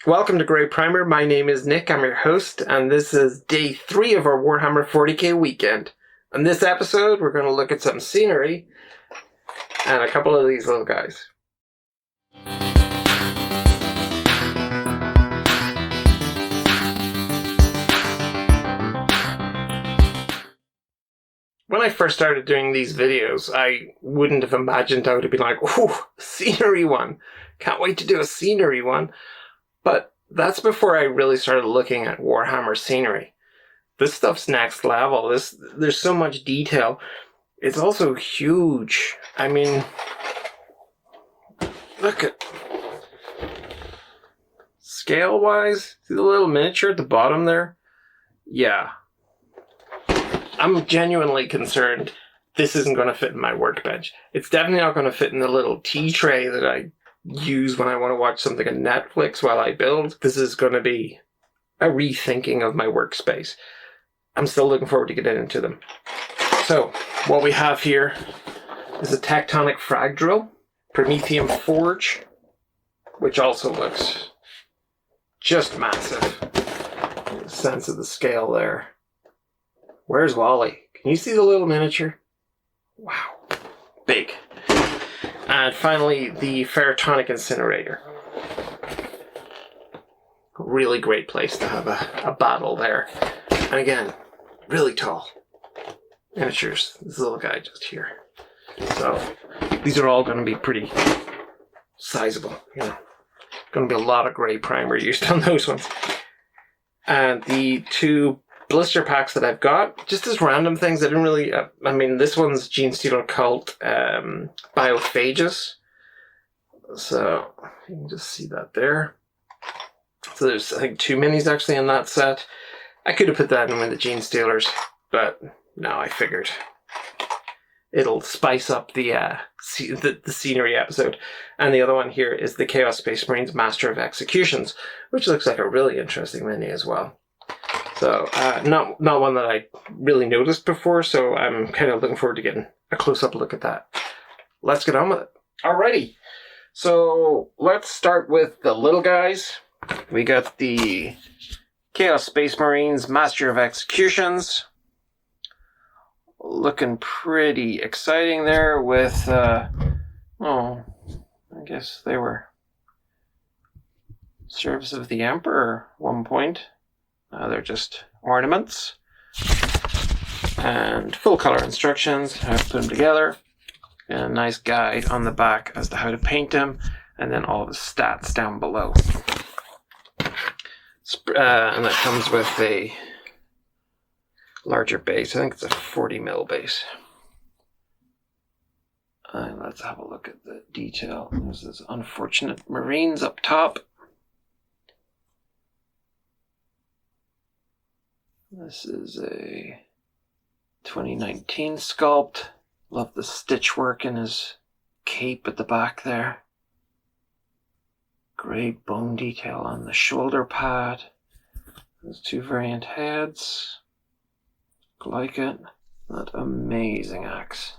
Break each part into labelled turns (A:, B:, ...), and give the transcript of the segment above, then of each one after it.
A: Welcome to Grey Primer. My name is Nick. I'm your host, and this is day 3 of our Warhammer 40k weekend. In this episode, we're going to look at some scenery and a couple of these little guys. When I first started doing these videos, I wouldn't have imagined I would have been like, ooh, scenery one. Can't wait to do a scenery one. But that's before I really started looking at Warhammer scenery. This stuff's next level. There's so much detail. It's also huge. I mean, look at scale-wise. See the little miniature at the bottom there? Yeah. I'm genuinely concerned this isn't going to fit in my workbench. It's definitely not going to fit in the little tea tray that I use when I want to watch something on Netflix while I build. This is going to be a rethinking of my workspace. I'm still looking forward to getting into them. So, what we have here is a Tectonic Fragdrill, Promethium Forge, which also looks just massive. The sense of the scale there. Where's Wally? Can you see the little miniature? Wow. Big. And finally, the Tronic Incinerator. Really great place to have a battle there. And again, really tall. Miniatures. This little guy just here. So, these are all going to be pretty sizable. You know, going to be a lot of grey primer used on those ones. And the two blister packs that I've got, just as random things. I didn't really, I mean, this one's Genestealer Cult Biophagus. So, you can just see that there. So there's, I think, 2 minis actually in that set. I could have put that in with the Genestealers, but no, I figured it'll spice up the scenery episode. And the other one here is the Chaos Space Marines Master of Executions, which looks like a really interesting mini as well. So, not one that I really noticed before, so I'm kind of looking forward to getting a close-up look at that. Let's get on with it. Alrighty, so let's start with the little guys. We got the Chaos Space Marines Master of Executions. Looking pretty exciting there with, I guess they were Service of the Emperor at one point. They're just ornaments. And full color instructions, how to put them together. And a nice guide on the back as to how to paint them. And then all of the stats down below. And that comes with a larger base. I think it's a 40mm base. And let's have a look at the detail. There's this unfortunate Marines up top. This is a 2019 sculpt. Love the stitch work in his cape at the back there. Great bone detail on the shoulder pad. Those 2 variant heads. Like it. That amazing axe.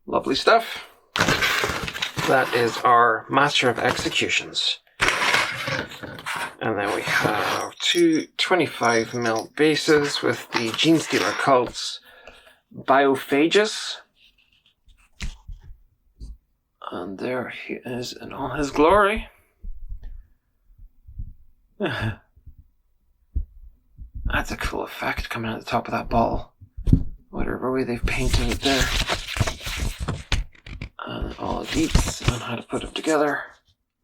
A: Lovely stuff. That is our Master of Executions. And then we have 2 25mm bases with the Genestealer Cults Biophagus. And there he is in all his glory. That's a cool effect coming out the top of that ball. Whatever way they've painted it there. And all the deets on how to put them together.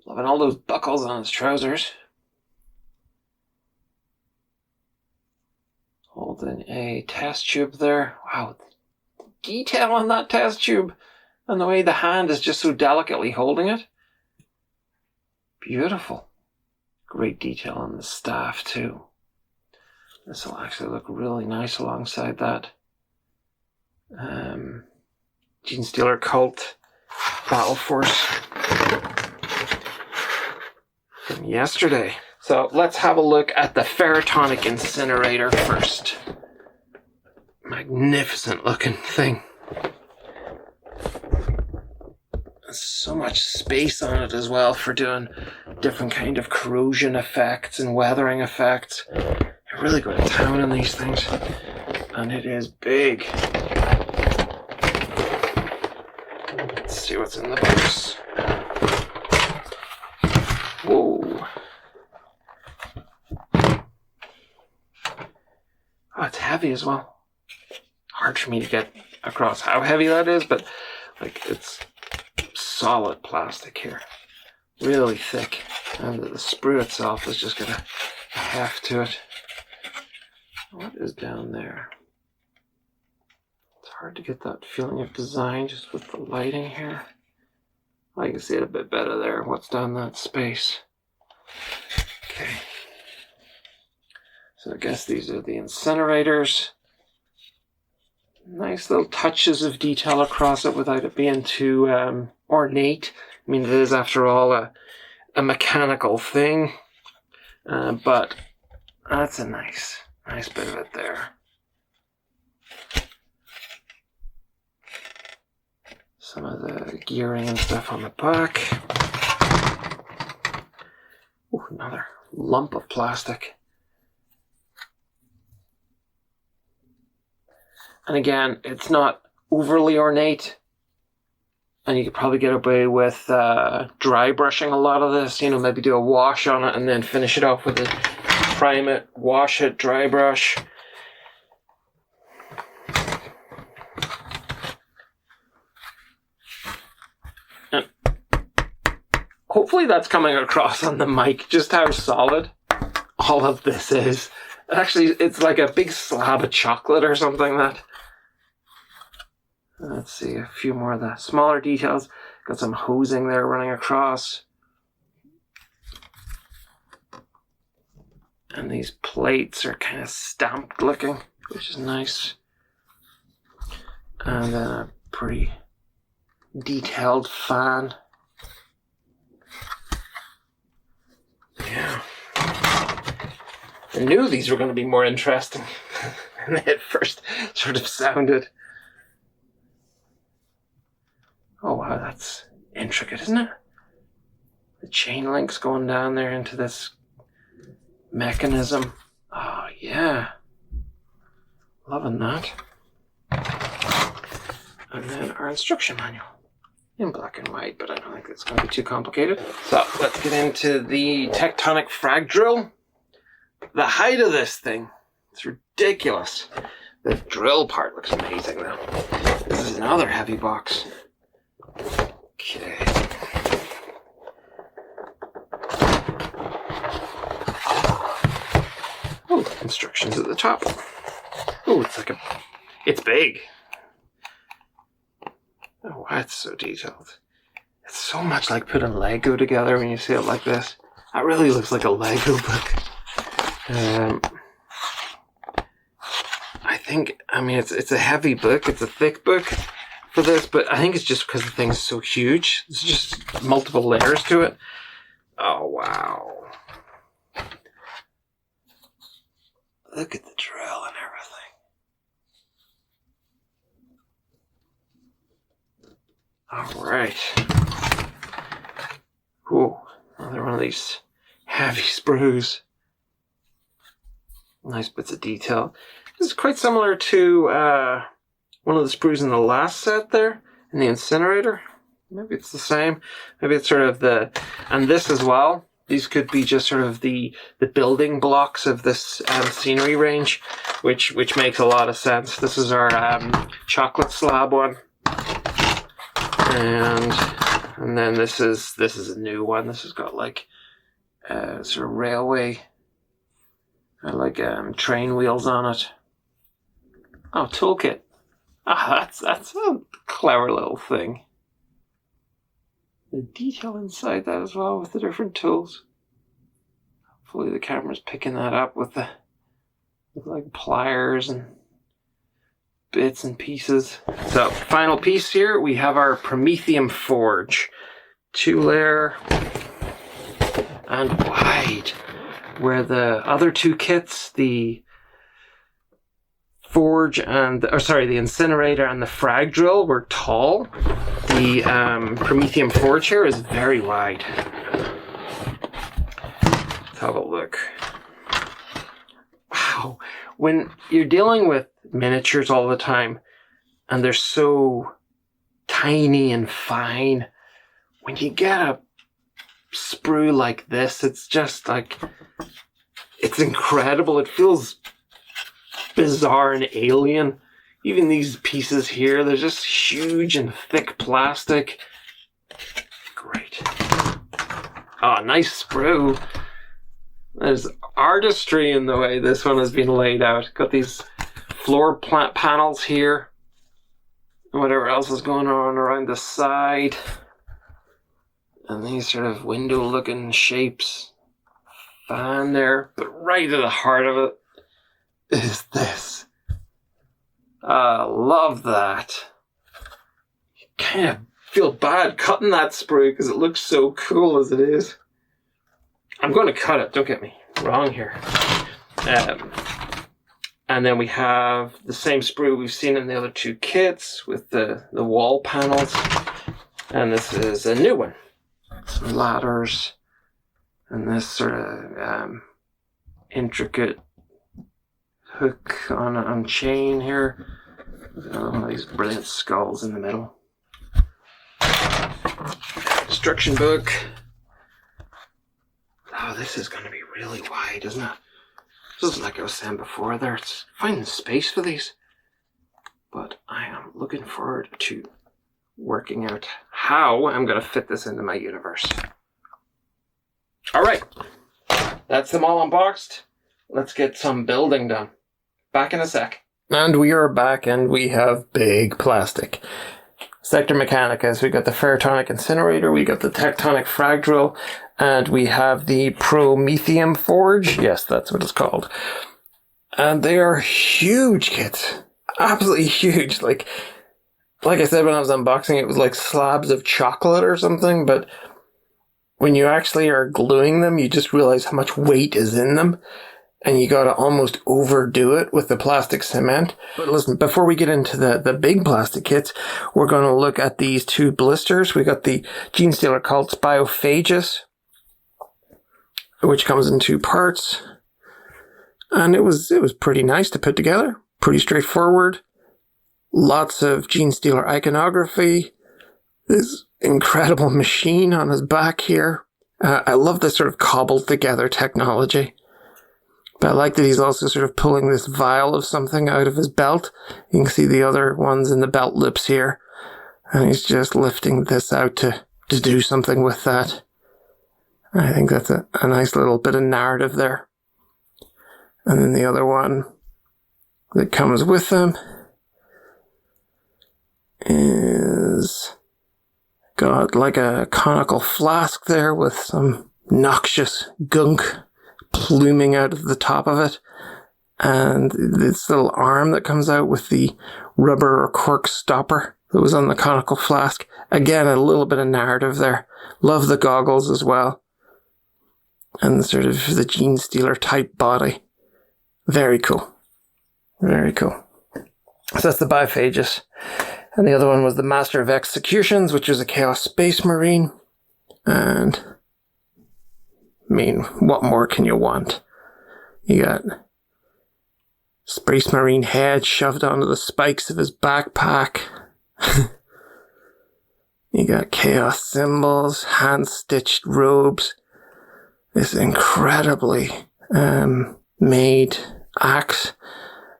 A: Loving all those buckles on his trousers. Holding a test tube there. Wow, the detail on that test tube. And the way the hand is just so delicately holding it. Beautiful. Great detail on the staff too. This will actually look really nice alongside that Genestealer Cult Battle Force from yesterday. So let's have a look at the Tectonic Incinerator first. Magnificent looking thing. so much space on it as well for doing different kind of corrosion effects and weathering effects. I really go to town on these things. And it is big. Let's see what's in the box. Whoa. Oh, it's heavy as well. Hard for me to get across how heavy that is, but like it's solid plastic here. Really thick. And the sprue itself has just got a heft to it. What is down there? It's hard to get that feeling of design just with the lighting here. I can see it a bit better there. What's down that space? Okay. So I guess these are the incinerators. Nice little touches of detail across it without it being too ornate. I mean, it is, after all, a mechanical thing. But that's a nice bit of it there. Some of the gearing and stuff on the back. Ooh, another lump of plastic. And again, it's not overly ornate. And you could probably get away with dry brushing a lot of this. You know, maybe do a wash on it and then finish it off with a prime it, wash it, dry brush. And hopefully that's coming across on the mic, just how solid all of this is. Actually, it's like a big slab of chocolate or something. That. Let's see, a few more of the smaller details. Got some hosing there running across. And these plates are kind of stamped looking, which is nice. And then a pretty detailed fan. Yeah. I knew these were going to be more interesting than they at first sort of sounded. Oh wow, that's intricate, isn't it? The chain links going down there into this mechanism. Oh yeah. Loving that. And then our instruction manual. In black and white, but I don't think it's going to be too complicated. So let's get into the Tectonic Fragdrill. The height of this thing, it's ridiculous. The drill part looks amazing though. This is another heavy box. Okay. Oh, instructions at the top. Oh, it's big. Oh, that's so detailed. It's so much like putting Lego together when you see it like this. That really looks like a Lego book. I mean, it's a heavy book. It's a thick book for this, but I think it's just because the thing's so huge. There's just multiple layers to it. Oh, wow. Look at the drill and everything. All right. Ooh, another one of these heavy sprues. Nice bits of detail. This is quite similar to one of the sprues in the last set there, in the incinerator. Maybe it's the same. Maybe it's sort of and this as well. These could be just sort of the building blocks of this scenery range, which makes a lot of sense. This is our chocolate slab one. And then this is a new one. This has got like sort of railway, like train wheels on it. Oh, toolkit. Ah, that's a clever little thing. The detail inside that as well with the different tools. Hopefully the camera's picking that up with like pliers and bits and pieces. So, final piece here, we have our Promethium forge. 2-layer and wide. Where the other two kits, the forge and, the incinerator and the frag drill were tall. The Promethium forge here is very wide. Let's have a look. Wow. When you're dealing with miniatures all the time, and they're so tiny and fine, when you get a sprue like this, it's just like, it's incredible. It feels bizarre and alien. Even these pieces here, they're just huge and thick plastic. Great. Oh, nice sprue. There's artistry in the way this one has been laid out. Got these floor panels here. And whatever else is going on around the side. And these sort of window-looking shapes. Fan there. But right at the heart of it is this. Love that. You kind of feel bad cutting that sprue because it looks so cool as it is. I'm going to cut it, don't get me wrong here. And then we have the same sprue we've seen in the other two kits with the wall panels. And this is a new one. Some ladders and this sort of intricate hook on chain here. One of these brilliant skulls in the middle. Instruction book. Oh, this is going to be really wide, isn't it? Just like I was saying before there, it's finding space for these. But I am looking forward to working out how I'm going to fit this into my universe. Alright, that's them all unboxed. Let's get some building done. Back in a sec. And we are back and we have big plastic. Sector Mechanicus, we got the Tronic Incinerator, we got the Tectonic Fragdrill, and we have the Promethium forge. Yes, that's what it's called. And they are huge kits. Absolutely huge. Like I said when I was unboxing, it was like slabs of chocolate or something, but when you actually are gluing them, you just realize how much weight is in them. And you gotta almost overdo it with the plastic cement. But listen, before we get into the big plastic kits, we're gonna look at these two blisters. We got the Genestealer Cults Biophagus, which comes in two parts. And it was pretty nice to put together. Pretty straightforward. Lots of Genestealer iconography. This incredible machine on his back here. I love this sort of cobbled together technology. But I like that he's also sort of pulling this vial of something out of his belt. You can see the other ones in the belt loops here. And he's just lifting this out to do something with that. I think that's a nice little bit of narrative there. And then the other one that comes with them is got like a conical flask there with some noxious gunk pluming out of the top of it, and this little arm that comes out with the rubber or cork stopper that was on the conical flask. Again, a little bit of narrative there. Love the goggles as well, and sort of the Genestealer type body. Very cool. Very cool. So that's the Biophagus. And the other one was the Master of Executions, which is a Chaos Space Marine. And I mean, what more can you want? You got Space Marine head shoved onto the spikes of his backpack. You got chaos symbols, hand-stitched robes. This incredibly made axe.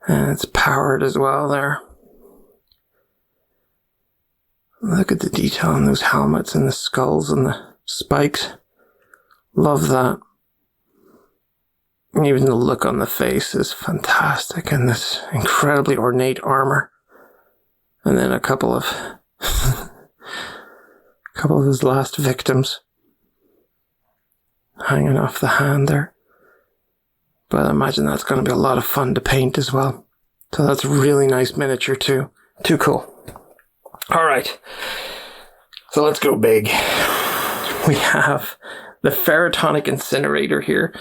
A: And it's powered as well there. Look at the detail on those helmets and the skulls and the spikes. Love that. Even the look on the face is fantastic, and this incredibly ornate armor. And then a couple of his last victims hanging off the hand there. But I imagine that's going to be a lot of fun to paint as well. So that's a really nice miniature too. Too cool. Alright. So let's go big. We have the Tectonic Incinerator here,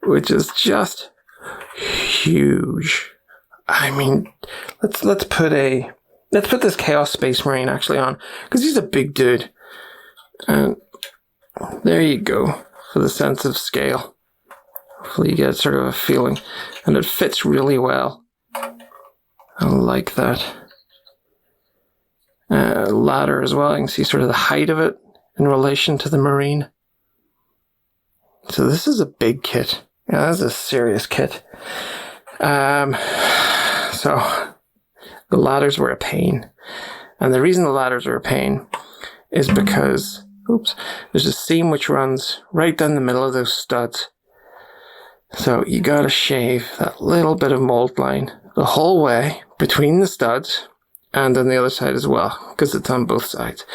A: which is just huge. I mean, let's put a let's put this Chaos Space Marine actually on, because he's a big dude. And there you go, for the sense of scale. Hopefully you get sort of a feeling. And it fits really well. I like that. Ladder as well. You can see sort of the height of it in relation to the Marine. So this is a big kit. Yeah, that's a serious kit. So the ladders were a pain. And the reason the ladders are a pain is because, oops, there's a seam which runs right down the middle of those studs. So you gotta shave that little bit of mold line the whole way between the studs and on the other side as well, because it's on both sides.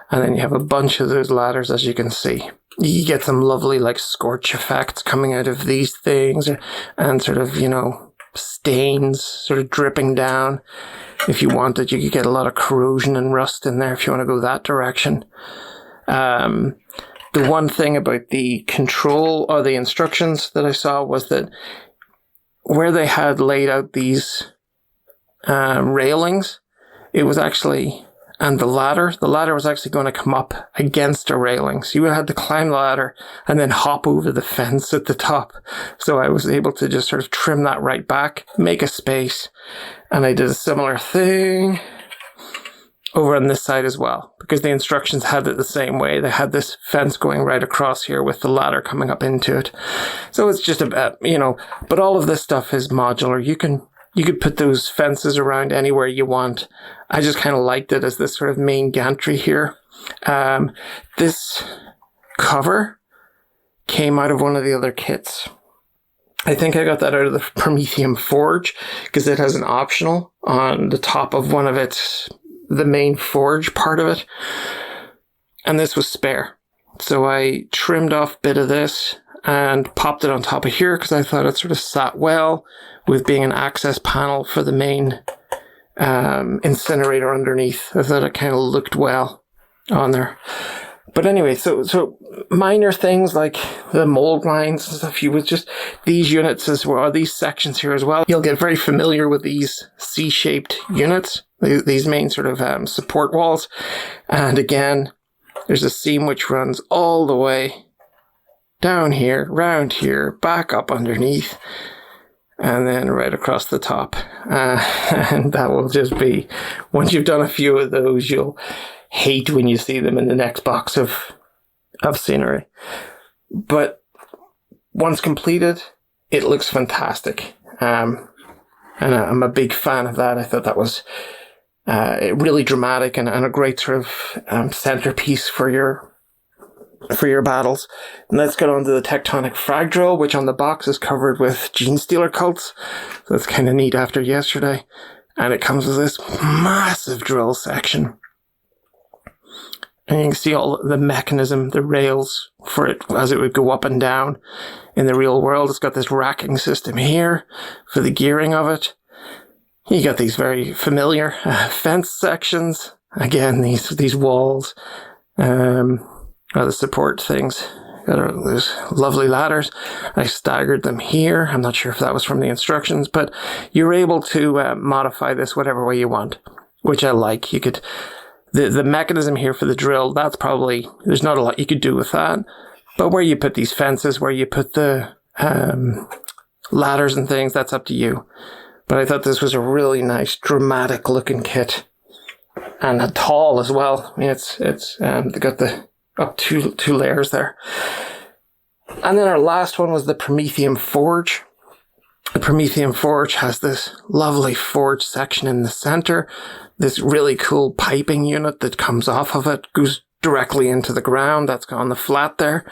A: And then you have a bunch of those ladders, as you can see. You get some lovely like scorch effects coming out of these things, and sort of, you know, stains sort of dripping down. If you wanted, you could get a lot of corrosion and rust in there if you want to go that direction. The one thing about the control or the instructions that I saw was that where they had laid out these railings, it was actually, and the ladder was actually going to come up against a railing. So you had to climb the ladder and then hop over the fence at the top. So I was able to just sort of trim that right back, make a space, and I did a similar thing over on this side as well, because the instructions had it the same way. They had this fence going right across here with the ladder coming up into it. So it's just about, you know, but all of this stuff is modular. You could put those fences around anywhere you want. I just kind of liked it as this sort of main gantry here. This cover came out of one of the other kits. I think I got that out of the Promethium Forge, because it has an optional on the top of one of its, the main forge part of it. And this was spare. So I trimmed off a bit of this and popped it on top of here, because I thought it sort of sat well with being an access panel for the main incinerator underneath. I thought it kind of looked well on there. But anyway, so minor things like the mold lines and stuff, you would just, these units as well, these sections here as well, you'll get very familiar with these C-shaped units, these main sort of support walls. And again, there's a seam which runs all the way down here, round here, back up underneath, and then right across the top. And that will just be, once you've done a few of those, you'll hate when you see them in the next box of scenery. But once completed, it looks fantastic. And I'm a big fan of that. I thought that was really dramatic and a great sort of centerpiece for your battles. And let's get on to the Tectonic Fragdrill, which on the box is covered with Genestealer Cults. So that's kind of neat after yesterday. And it comes with this massive drill section. And you can see all the mechanism, the rails for it as it would go up and down in the real world. It's got this racking system here for the gearing of it. You got these very familiar fence sections. Again, these walls, the support things. Got those lovely ladders. I staggered them here. I'm not sure if that was from the instructions, but you're able to modify this whatever way you want, which I like. You could. The mechanism here for the drill, that's probably, there's not a lot you could do with that. But where you put these fences, where you put the ladders and things, that's up to you. But I thought this was a really nice, dramatic looking kit. And tall as well. I mean, they got the up two layers there. And then our last one was the Promethium Forge. The Promethium Forge has this lovely forge section in the center. This really cool piping unit that comes off of it, goes directly into the ground. That's on the flat there.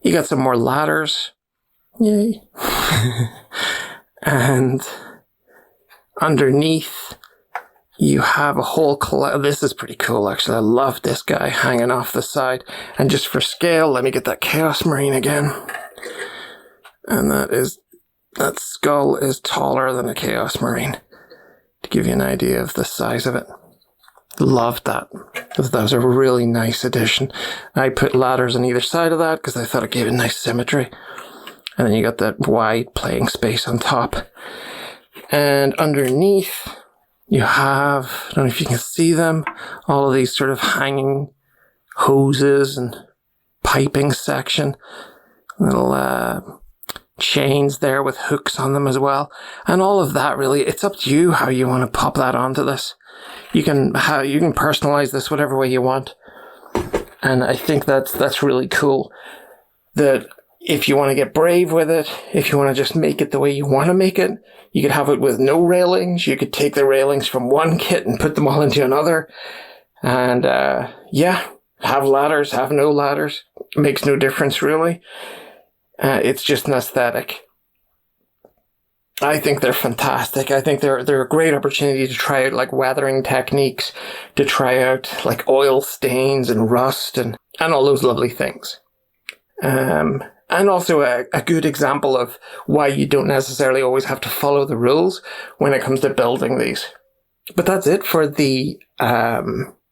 A: You got some more ladders. Yay. And underneath, you have a whole this is pretty cool, actually. I love this guy hanging off the side. And just for scale, let me get that Chaos Marine again. And that skull is taller than a Chaos Marine, to give you an idea of the size of it. Loved that. That was a really nice addition. I put ladders on either side of that because I thought it gave it nice symmetry. And then you got that wide playing space on top. And underneath, You have, I don't know if you can see them, all of these sort of hanging hoses and piping section. Little chains there with hooks on them as well. And all of that, really, it's up to you how you want to pop that onto this. You can personalize this whatever way you want. And I think that's really cool. That if you want to get brave with it, if you want to just make it the way you want to make it, you could have it with no railings. You could take the railings from one kit and put them all into another. And have ladders, have no ladders. It makes no difference, really. It's just an aesthetic. I think they're fantastic. I think they're a great opportunity to try out like weathering techniques, to try out like oil stains and rust and all those lovely things. And also a good example of why you don't necessarily always have to follow the rules when it comes to building these. But that's it for the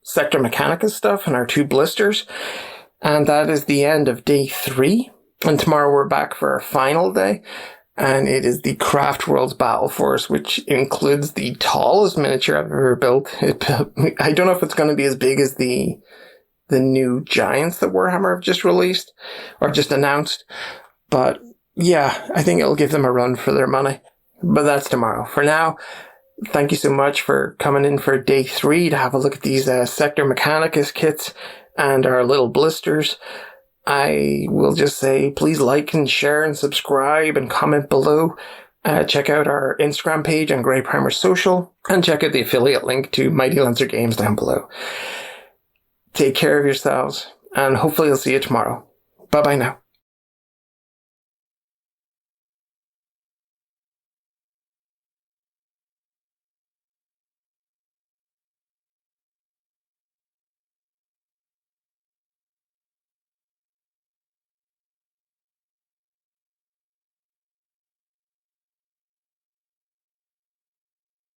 A: Sector Mechanicus stuff and our 2 blisters. And that is the end of day 3. And tomorrow we're back for our final day. And it is the Craft World's Battle Force, which includes the tallest miniature I've ever built. I don't know if it's going to be as big as the new giants that Warhammer have just released or just announced. But yeah, I think it'll give them a run for their money. But that's tomorrow. For now, thank you so much for coming in for day 3 to have a look at these Sector Mechanicus kits and our little blisters. I will just say, please like and share and subscribe and comment below. Check out our Instagram page on Grey Primer Social and check out the affiliate link to Mighty Lancer Games down below. Take care of yourselves and hopefully I'll see you tomorrow. Bye bye now.